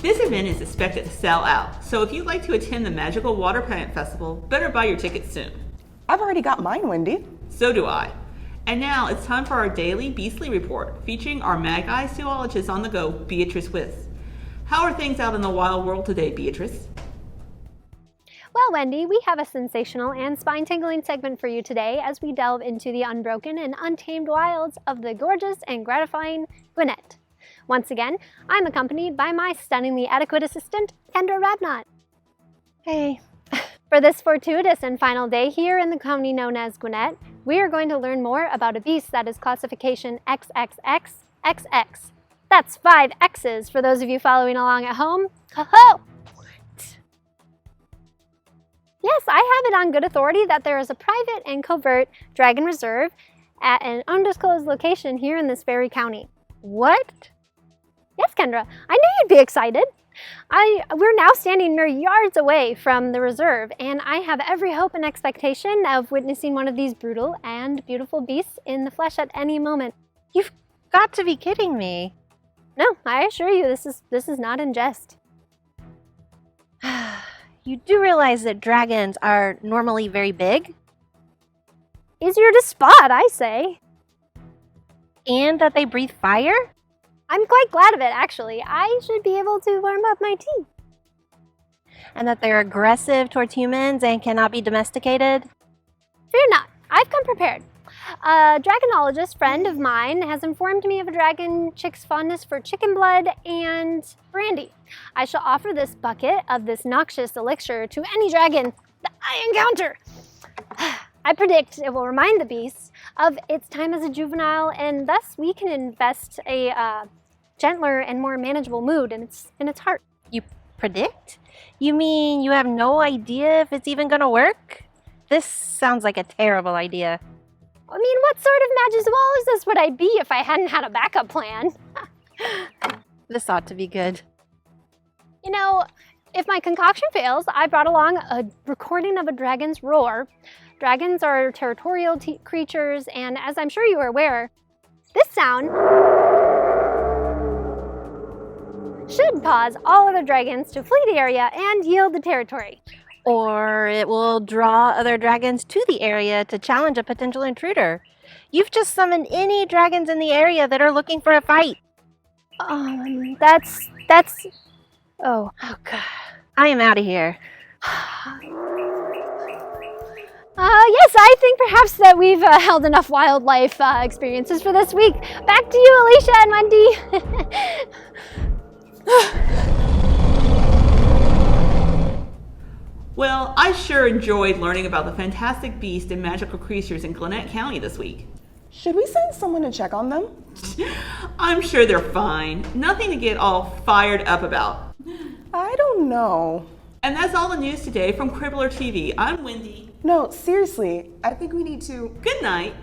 This event is expected to sell out, so if you'd like to attend the Magical Water Plant Festival, better buy your tickets soon. I've already got mine, Wendy. So do I. And now it's time for our daily Beastly Report, featuring our Mag-Eye zoologist on the go, Beatrice Wiss. How are things out in the wild world today, Beatrice? Well, Wendy, we have a sensational and spine-tingling segment for you today as we delve into the unbroken and untamed wilds of the gorgeous and gratifying Gwinnett. Once again, I'm accompanied by my stunningly adequate assistant, Kendra Radnott. Hey. For this fortuitous and final day here in the county known as Gwinnett, we are going to learn more about a beast that is classification XXXXX. That's 5 X's for those of you following along at home. Ho-ho! Yes, I have it on good authority that there is a private and covert dragon reserve at an undisclosed location here in this very county. What? Yes, Kendra, I knew you'd be excited. We're now standing mere yards away from the reserve, and I have every hope and expectation of witnessing one of these brutal and beautiful beasts in the flesh at any moment. You've got to be kidding me. No, I assure you, this is not in jest. You do realize that dragons are normally very big? Easier to spot, I say. And that they breathe fire? I'm quite glad of it, actually. I should be able to warm up my tea. And that they're aggressive towards humans and cannot be domesticated? Fear not, I've come prepared. A dragonologist friend of mine has informed me of a dragon chick's fondness for chicken blood and brandy. I shall offer this bucket of this noxious elixir to any dragon that I encounter. I predict it will remind the beast of its time as a juvenile, and thus we can invest a gentler and more manageable mood in its heart. You predict? You mean you have no idea if it's even gonna work? This sounds like a terrible idea. I mean, what sort of magizologist would I be if I hadn't had a backup plan? This ought to be good. You know, if my concoction fails, I brought along a recording of a dragon's roar. Dragons are territorial creatures, and as I'm sure you are aware, this sound should cause all other dragons to flee the area and yield the territory. Or it will draw other dragons to the area to challenge a potential intruder. You've just summoned any dragons in the area that are looking for a fight. That's... Oh God. I am out of here. Yes, I think perhaps that we've held enough wildlife experiences for this week. Back to you, Alicia and Wendy. Well, I sure enjoyed learning about the fantastic beasts and magical creatures in Gwinnett County this week. Should we send someone to check on them? I'm sure they're fine. Nothing to get all fired up about. I don't know. And that's all the news today from Quibbler TV. I'm Wendy. No, seriously, I think we need to... Good night.